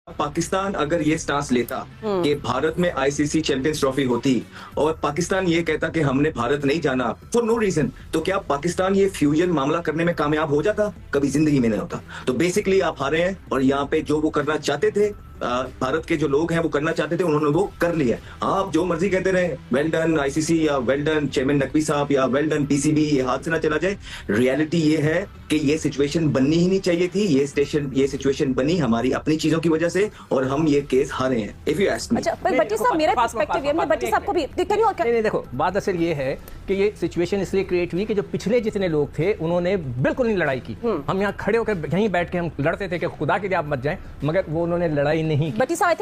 पाकिस्तान अगर ये स्टांस लेता कि भारत में आईसीसी चैंपियंस ट्रॉफी होती और पाकिस्तान ये कहता कि हमने भारत नहीं जाना फॉर नो रीजन, तो क्या पाकिस्तान ये फ्यूजन मामला करने में कामयाब हो जाता? कभी जिंदगी में नहीं होता। तो बेसिकली आप हारे हैं और यहाँ पे जो वो करना चाहते थे, भारत के जो लोग हैं वो करना चाहते थे, उन्होंने वो कर लिया। आप जो मर्जी कहते रहे वेल डन आईसीसी या वेल डन चेयरमैन नकवी साहब या वेल डन पीसीबी, ये हाथ से ना चला जाए। रियलिटी ये है कि ये सिचुएशन बननी ही नहीं चाहिए थी। ये सिचुएशन बनी हमारी अपनी चीजों की वजह से और हम ये केस हारे हैं। If you ask me. अच्छा पर भट्टी साहब, मेरा पर्सपेक्टिव ये, मैं भट्टी साहब को भी नहीं, देखो बात असल ये है कि ये सिचुएशन इसलिए क्रिएट हुई कि जो पिछले जितने लोग थे उन्होंने बिल्कुल नहीं लड़ाई की। हम यहाँ खड़े होकर यहीं बैठ के हम लड़ते थे कि खुदा के लिए आप मत जाएं, मगर वो उन्होंने लड़ाई नहीं की। भट्टी साहब,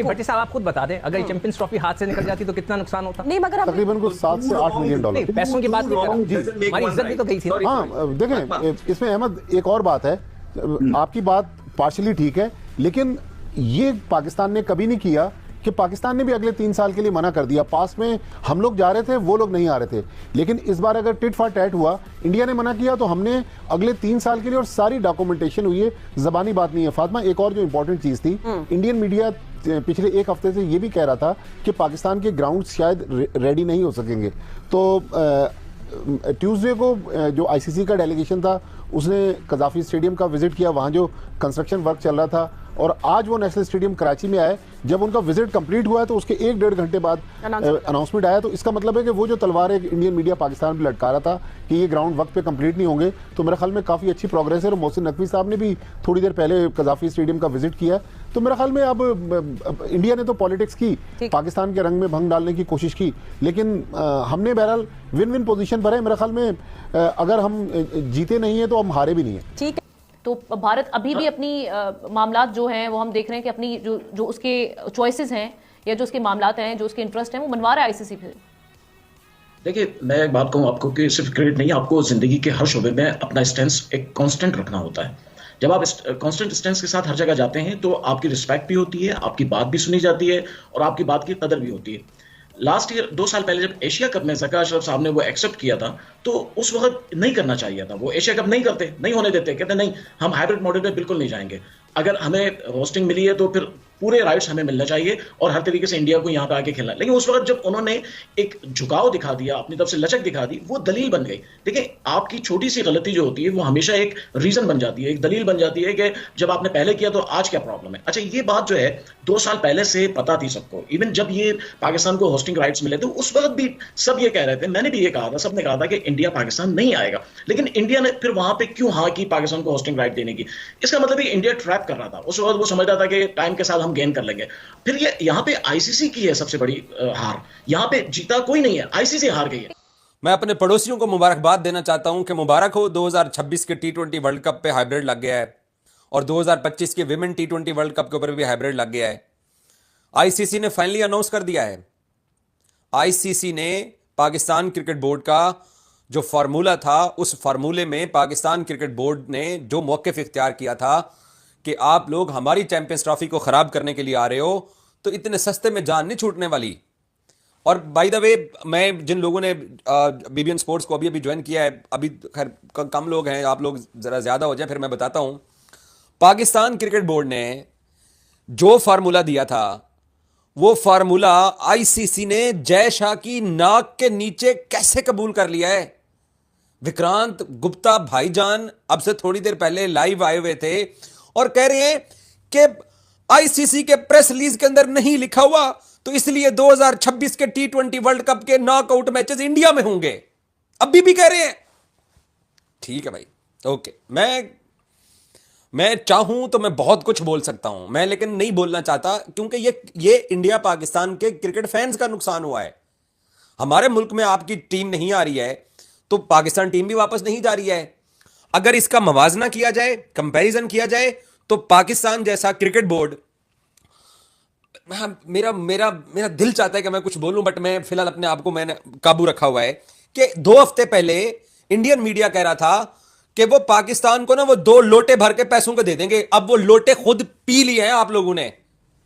भट्टी साहब आप खुद बता दें, अगर चैंपियंस ट्रॉफी हाथ से निकल जाती तो कितना नुकसान होता? नहीं, मगर तकरीबन कुछ 7 से 8 मिलियन डॉलर पैसों की बात नहीं कर रहा, हमारी इज्जत भी तो गई थी। हाँ देखें, इसमें अहमद एक और बात है, आपकी बात पार्शली ठीक है, लेकिन ये पाकिस्तान ने कभी नहीं किया कि पाकिस्तान ने भी अगले 3 साल के लिए मना कर दिया। पास में हम लोग जा रहे थे, वो लोग नहीं आ रहे थे, लेकिन इस बार अगर टिट फॉर टैट हुआ, इंडिया ने मना किया तो हमने अगले 3 साल के लिए, और सारी डॉक्यूमेंटेशन हुई है, जबानी बात नहीं है। फातिमा, एक और जो इंपॉर्टेंट चीज थी, इंडियन मीडिया पिछले एक हफ्ते से ये भी कह रहा था कि पाकिस्तान के ग्राउंड शायद रेडी नहीं हो सकेंगे। तो ट्यूसडे को जो आईसीसी का डेलीगेशन था उसने कजाफी स्टेडियम का विजिट किया, वहाँ जो कंस्ट्रक्शन वर्क चल रहा था, और आज वो नेशनल स्टेडियम कराची में आए। जब उनका विजिट कंप्लीट हुआ है तो उसके 1-1.5 घंटे बाद अनाउंसमेंट आया। तो इसका मतलब है कि वो जो तलवार है इंडियन मीडिया पाकिस्तान पे लटका रहा था कि ये ग्राउंड वक्त पे कंप्लीट नहीं होंगे, तो मेरे ख्याल में काफ़ी अच्छी प्रोग्रेस है। और मोहसिन नकवी साहब ने भी थोड़ी देर पहले कजाफी स्टेडियम का विजिट किया। तो मेरे ख्याल में अब इंडिया ने तो पॉलिटिक्स की, पाकिस्तान के रंग में भंग डालने की कोशिश की, लेकिन हमने बहरहाल विन विन पोजीशन पर है। मेरे ख्याल में अगर हम जीते नहीं है तो हम हारे भी नहीं है। ठीक है। तो भारत अभी भी अपनी मामलात जो हैं वो हम देख रहे हैं कि अपनी जो उसके चॉइसेस हैं या जो उसके मामलात हैं, जो उसके इंटरेस्ट हैं, वो मनवा रहा है आईसीसी पे। देखिए, मैं एक बात कहूँ आपको कि सिर्फ क्रेडिट नहीं, आपको जिंदगी के हर शोबे में अपना स्टैंस एक कांस्टेंट रखना होता है। जब आप कांस्टेंट स्टैंस के साथ हर जगह जाते हैं तो आपकी रिस्पेक्ट भी होती है, आपकी बात भी सुनी जाती है और आपकी बात की कदर भी होती है। लास्ट ईयर 2 साल पहले जब एशिया कप में ज़का अशरफ साहब ने वो एक्सेप्ट किया था, तो उस वक्त नहीं करना चाहिए था। वो एशिया कप नहीं करते, नहीं होने देते, कहते नहीं हम हाइब्रिड मॉडल पे बिल्कुल नहीं जाएंगे। अगर हमें होस्टिंग मिली है तो फिर पूरे राइट्स हमें मिलना चाहिए और हर तरीके से इंडिया को यहाँ पे आके खेलना। लेकिन उस वक्त जब उन्होंने एक झुकाव दिखा दिया, अपनी तरफ से लचक दिखा दी, वो दलील बन गई। देखिए, आपकी छोटी सी गलती जो होती है वो हमेशा एक रीजन बन जाती है, एक दलील बन जाती है कि जब आपने पहले किया तो आज क्या प्रॉब्लम है। अच्छा, ये बात जो है 2 साल पहले से पता थी सबको। इवन जब ये पाकिस्तान को होस्टिंग राइट्स मिले थे उस वक्त भी सब ये कह रहे थे, मैंने भी ये कहा था, सबने कहा था कि इंडिया पाकिस्तान नहीं आएगा। लेकिन इंडिया ने फिर वहां पे क्यों हाँ की पाकिस्तान को होस्टिंग राइट देने की? इसका मतलब है इंडिया ट्रैप कर रहा था। उस वक्त वो समझ रहा था कि टाइम के साथ हम गेन कर लेंगे। फिर ये यहाँ पे आईसीसी की है सबसे बड़ी हार। यहाँ पे जीता कोई नहीं है, आईसीसी हार गई है। मैं अपने पड़ोसियों को मुबारकबाद देना चाहता हूं कि मुबारक हो, 2026 के टी20 वर्ल्ड कप पे हाइब्रिड लग गया है और 2025 के विमेन टी20 वर्ल्ड कप के ऊपर भी हाइब्रिड लग गया है। आईसीसी ने फाइनली अनाउंस कर दिया है। आईसीसी ने पाकिस्तान क्रिकेट बोर्ड का जो फार्मूला था, उस फार्मूले में पाकिस्तान क्रिकेट बोर्ड ने जो मौक़िफ़ इख्तियार किया था कि आप लोग हमारी चैंपियंस ट्रॉफी को ख़राब करने के लिए आ रहे हो, तो इतने सस्ते में जान नहीं छूटने वाली। और बाय द वे, मैं जिन लोगों ने बीबीएन स्पोर्ट्स को अभी ज्वाइन किया है, अभी खैर कम लोग हैं, आप लोग ज़रा ज़्यादा हो जाए फिर मैं बताता हूँ। पाकिस्तान क्रिकेट बोर्ड ने जो फार्मूला दिया था, वो फार्मूला आईसीसी ने जय शाह की नाक के नीचे कैसे कबूल कर लिया है। विक्रांत गुप्ता भाईजान अब से थोड़ी देर पहले लाइव आए हुए थे और कह रहे हैं कि आईसीसी के प्रेस रिलीज के अंदर नहीं लिखा हुआ, तो इसलिए 2026 के टी20 वर्ल्ड कप के नॉकआउट मैचेस इंडिया में होंगे। अभी भी कह रहे हैं। ठीक है भाई, ओके। मैं चाहूं तो मैं बहुत कुछ बोल सकता हूं मैं, लेकिन नहीं बोलना चाहता क्योंकि ये इंडिया पाकिस्तान के क्रिकेट फैंस का नुकसान हुआ है। हमारे मुल्क में आपकी टीम नहीं आ रही है तो पाकिस्तान टीम भी वापस नहीं जा रही है। अगर इसका मवाजना किया जाए, कंपैरिजन किया जाए, तो पाकिस्तान जैसा क्रिकेट बोर्ड, मेरा दिल चाहता है कि मैं कुछ बोलूं, बट मैं फिलहाल अपने आप को मैंने काबू रखा हुआ है कि 2 हफ्ते पहले इंडियन मीडिया कह रहा था कि वो पाकिस्तान को ना वो 2 लोटे भर के पैसों के दे देंगे। अब वो लोटे खुद पी लिए हैं आप लोगों ने।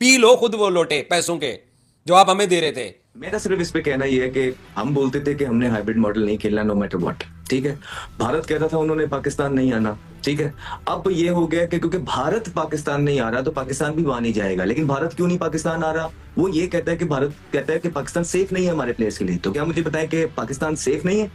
पी लो खुद वो लोटे पैसों के जो आप हमें दे रहे थे। मेरा सिर्फ इस पे कहना ये है कि हम बोलते थे कि हमने हाइब्रिड मॉडल नहीं खेलना नो मैटर व्हाट, ठीक है। भारत कहता था उन्होंने पाकिस्तान नहीं आना, ठीक है। अब ये हो गया कि क्योंकि भारत पाकिस्तान नहीं आ रहा तो पाकिस्तान भी वहां नहीं जाएगा। लेकिन भारत क्यों नहीं पाकिस्तान आ रहा? वो ये कहता है कि भारत कहता है कि पाकिस्तान सेफ नहीं है हमारे प्लेयर्स के लिए। तो क्या मुझे बताएं कि पाकिस्तान सेफ नहीं है?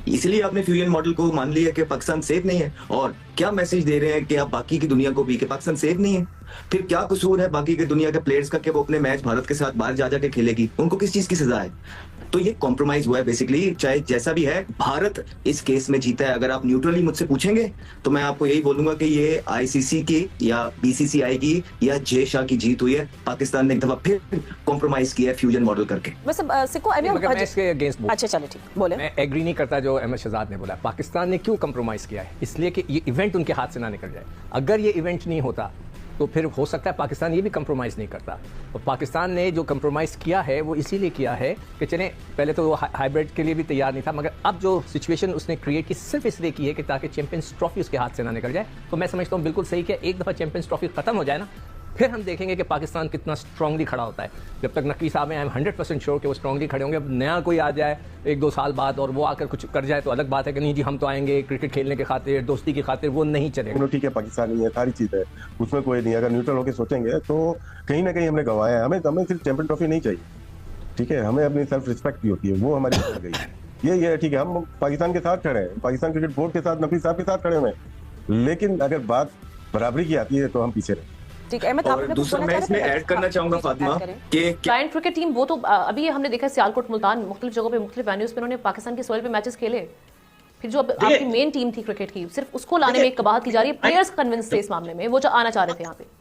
इसलिए आपने फ्यूजन मॉडल को मान लिया कि पाकिस्तान सेफ नहीं है। और क्या मैसेज दे रहे हैं कि आप बाकी की दुनिया को भी कि पाकिस्तान सेफ नहीं है? फिर क्या कसूर है बाकी की दुनिया के प्लेयर्स का कि वो अपने मैच भारत के साथ बाहर जा जाके खेलेगी? उनको किस चीज की सजा है? तो ये कॉम्प्रोमाइज हुआ है बेसिकली। चाहे जैसा भी है, भारत इस केस में जीता है। अगर आप न्यूट्रली मुझसे पूछेंगे तो मैं आपको यही बोलूंगा कि ये आईसीसी की या बीसीसीआई की या जय शाह की जीत हुई है। पाकिस्तान ने एक दफा फिर कॉम्प्रोमाइज किया है फ्यूजन मॉडल करके। मैं इसके अगेंस्ट अच्छा चलो ठीक, बोले। मैं एग्री नहीं करता जो अहमद शहजाद ने बोला। पाकिस्तान ने क्यों कंप्रोमाइज किया है? इसलिए कि ये इवेंट उनके हाथ से ना निकल जाए। अगर ये इवेंट नहीं होता तो फिर हो सकता है पाकिस्तान ये भी कंप्रोमाइज़ नहीं करता। और पाकिस्तान ने जो कंप्रोमाइज़ किया है वो इसीलिए किया है कि चलें, पहले तो वो हाइब्रिड के लिए भी तैयार नहीं था, मगर अब जो सिचुएशन उसने क्रिएट की सिर्फ इसलिए की है कि ताकि चैंपियंस ट्रॉफी उसके हाथ से ना निकल जाए। तो मैं समझता हूँ बिल्कुल सही कि एक दफ़ा चैंपियंस ट्रॉफी खत्म हो जाए ना, फिर हम देखेंगे कि पाकिस्तान कितना स्ट्रांगली खड़ा होता है। जब तक नकवी साहब हैं, आई एम 100% श्योर कि वो स्ट्रांगली खड़े होंगे। अब नया कोई आ जाए 1-2 साल बाद और वो आकर कुछ कर जाए तो अलग बात है कि नहीं जी हम तो आएंगे क्रिकेट खेलने के खातिर, दोस्ती की खातिर, वो नहीं चलेगा। ठीक है, पाकिस्तानी है, सारी चीज़ है, उसमें कोई नहीं। अगर न्यूट्रल होकर सोचेंगे तो कहीं ना कहीं हमने गंवाया है। हमें सिर्फ चैंपियन ट्रॉफी नहीं चाहिए, ठीक है। हमें अपनी सेल्फ रिस्पेक्ट भी होती है, वो हमारी गई है। ये ठीक है, हम पाकिस्तान के साथ खड़े हैं, पाकिस्तान क्रिकेट बोर्ड के साथ, नकवी साहब के साथ खड़े हुए हैं। लेकिन अगर बात बराबरी की आती है तो हम पीछे रहे। ठीक है। और दूसरा मैं इसमें ऐड करना चाहूंगा फातिमा कि लायन क्रिकेट टीम वो तो अभी हमने देखा सियालकोट, मुल्तान, मुख्तलिफ जगहों पे, मुख्तलिफ वेन्यूज पे उन्होंने पाकिस्तान की सोइल पे मैचेस खेले। फिर जो आपकी मेन टीम थी क्रिकेट की, सिर्फ उसको लाने में एक कबाहत की जा रही है। प्लेयर्स कन्विंस थे इस मामले में, वो जो आना चाह रहे थे यहाँ पे।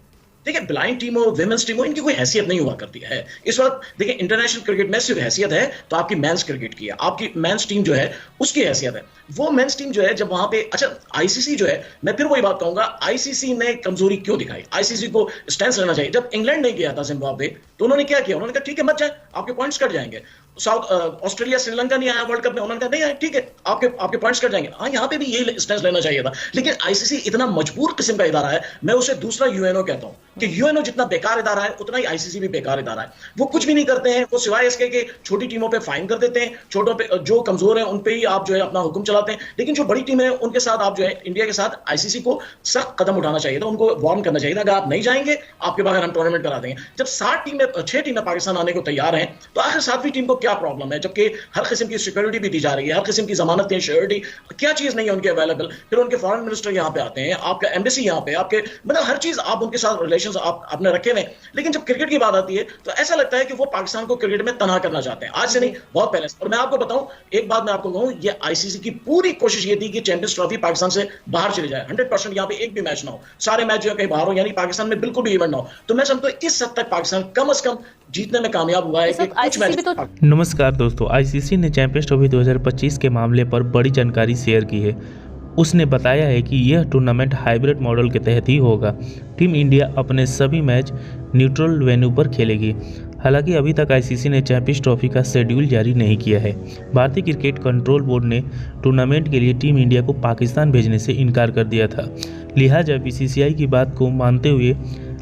देखिए, ब्लाइंड टीम हो, विमेंस टीम हो, इनकी कोई हैसियत नहीं हुआ करती है इस वक्त। देखिए, इंटरनेशनल क्रिकेट में सिर्फ हैसियत है तो आपकी मेंस क्रिकेट की है, आपकी मेंस टीम जो है उसकी हैसियत है। वो मेंस टीम जो है जब वहां पे, अच्छा आईसीसी जो है, मैं फिर वही बात कहूंगा, आईसीसी ने कमजोरी क्यों दिखाई? आईसीसी को स्टैंस लेना चाहिए। जब इंग्लैंड नहीं गया था जिम्बाब्वे तो उन्होंने क्या किया? उन्होंने कहा ठीक है मत जाए, आपके पॉइंट्स कट जाएंगे। ऑस्ट्रेलिया श्रीलंका नहीं आया वर्ल्ड कप में, उन्होंने कहा नहीं आया ठीक है, आपके पॉइंट्स कट जाएंगे। हाँ, यहाँ पे भी यही स्टैंस लेना चाहिए था। लेकिन आईसीसी इतना मजबूर किस्म का इदारा है, मैं उसे दूसरा यूएनओ कहता हूं कि यूएनओ जितना बेकार इदारा है उतना ही आईसीसी भी बेकार इदारा है। वो कुछ भी नहीं करते हैं, वो सिवाय इसके कि छोटी टीमों पे फाइन कर देते हैं, छोटों पे जो कमजोर है उन पे ही आप जो है अपना हुक्म चलाते हैं। लेकिन जो बड़ी टीम है उनके साथ आप जो है, इंडिया के साथ आईसीसी को सख्त कदम उठाना चाहिए था, उनको वार्न करना चाहिए था। अगर आप नहीं जाएंगे आपके बगैर हम टूर्नामेंट करा देंगे। जब 6 टीमें पाकिस्तान आने को तैयार हैं तो आखिर 7वीं टीम को क्या प्रॉब्लम है? जबकि हर किस्म की सिक्योरिटी भी दी जा रही है, हर किस्म की जमानतें, श्योरिटी, क्या चीज नहीं है उनके अवेलेबल। फिर उनके फॉरेन मिनिस्टर यहाँ पे आते हैं, आपका एम्बेसी यहाँ पे, आपके मतलब हर चीज आप उनके साथ रिलेशंस आपने रखे हुए। लेकिन जब क्रिकेट की बात आती है तो ऐसा लगता है कि वो पाकिस्तान को क्रिकेट में तनाह करना चाहते हैं। आज से नहीं, बहुत पहले से। और मैं आपको बताऊं, एक बात मैं आपको कहूं, ये आईसीसी की पूरी कोशिश ये थी कि चैंपियंस ट्रॉफी पाकिस्तान से बाहर चली जाए। 100% यहाँ पे एक भी मैच ना हो, सारे मैच जो है कहीं बाहर हो, यानी पाकिस्तान में बिल्कुल भी इवेंट ना हो। तो मैं समझता हूं इस हद तक पाकिस्तान कम से कम जीतने में कामयाब हुआ है कि कुछ मैच। नमस्कार दोस्तों, आईसीसी ने चैंपियंस ट्रॉफी 2025 के मामले पर बड़ी जानकारी शेयर की है। उसने बताया है कि यह टूर्नामेंट हाइब्रिड मॉडल के तहत ही होगा। टीम इंडिया अपने सभी मैच न्यूट्रल वेन्यू पर खेलेगी। हालांकि अभी तक आईसीसी ने चैंपियंस ट्रॉफी का शेड्यूल जारी नहीं किया है। भारतीय क्रिकेट कंट्रोल बोर्ड ने टूर्नामेंट के लिए टीम इंडिया को पाकिस्तान भेजने से इनकार कर दिया था। लिहाजा बीसीसीआई की बात को मानते हुए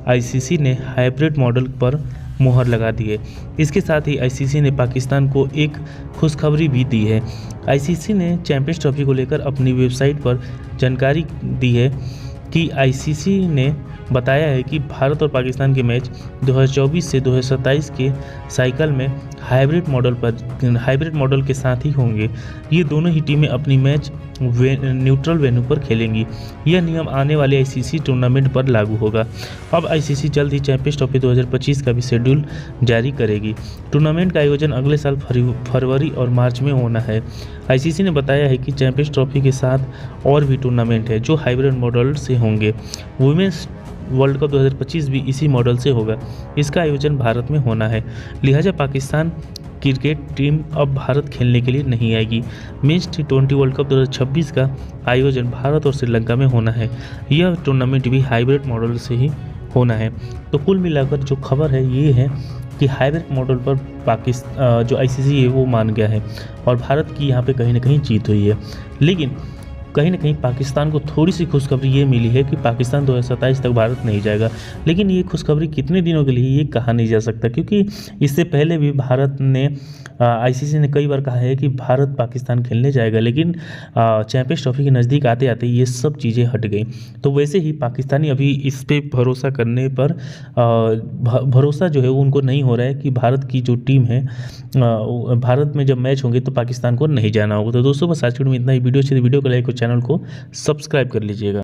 आईसीसी ने हाइब्रिड मॉडल पर मोहर लगा दी है। इसके साथ ही आईसीसी ने पाकिस्तान को एक खुशखबरी भी दी है। आईसीसी ने चैंपियंस ट्रॉफी को लेकर अपनी वेबसाइट पर जानकारी दी है कि आईसीसी ने बताया है कि भारत और पाकिस्तान के मैच 2024 से 2027 के साइकिल में हाइब्रिड मॉडल के साथ ही होंगे। ये दोनों ही टीमें अपनी मैच न्यूट्रल वेन्यू पर खेलेंगी। यह नियम आने वाले आईसीसी टूर्नामेंट पर लागू होगा। अब आईसीसी जल्द ही चैंपियंस ट्रॉफी 2025 का भी शेड्यूल जारी करेगी। टूर्नामेंट का आयोजन अगले साल फरवरी और मार्च में होना है। आईसीसी ने बताया है कि चैंपियंस ट्रॉफी के साथ और भी टूर्नामेंट है जो हाइब्रिड मॉडल से होंगे। वुमेन्स वर्ल्ड कप 2025 भी इसी मॉडल से होगा। इसका आयोजन भारत में होना है। लिहाजा पाकिस्तान क्रिकेट टीम अब भारत खेलने के लिए नहीं आएगी। मेंस T20 वर्ल्ड कप 2026 का आयोजन भारत और श्रीलंका में होना है। यह टूर्नामेंट भी हाइब्रिड मॉडल से ही होना है। तो कुल मिलाकर जो खबर है ये है कि हाइब्रिड मॉडल पर पाकिस्तान जो आईसीसी है वो मान गया है और भारत की यहाँ पे कहीं ना कहीं जीत हुई है। लेकिन कहीं ना कहीं पाकिस्तान को थोड़ी सी खुशखबरी ये मिली है कि पाकिस्तान 2027 तक भारत नहीं जाएगा। लेकिन ये खुशखबरी कितने दिनों के लिए ये कहा नहीं जा सकता, क्योंकि इससे पहले भी भारत ने आईसीसी ने कई बार कहा है कि भारत पाकिस्तान खेलने जाएगा, लेकिन चैंपियंस ट्रॉफी के नज़दीक आते आते ये सब चीज़ें हट गई। तो वैसे ही पाकिस्तानी अभी इस पे भरोसा करने पर भरोसा जो है वो उनको नहीं हो रहा है कि भारत की जो टीम है भारत में जब मैच होंगे तो पाकिस्तान को नहीं जाना होगा। तो दोस्तों बस आज की वीडियो में इतना ही। वीडियो अच्छी तो वीडियो को लाइक और चैनल को सब्सक्राइब कर लीजिएगा।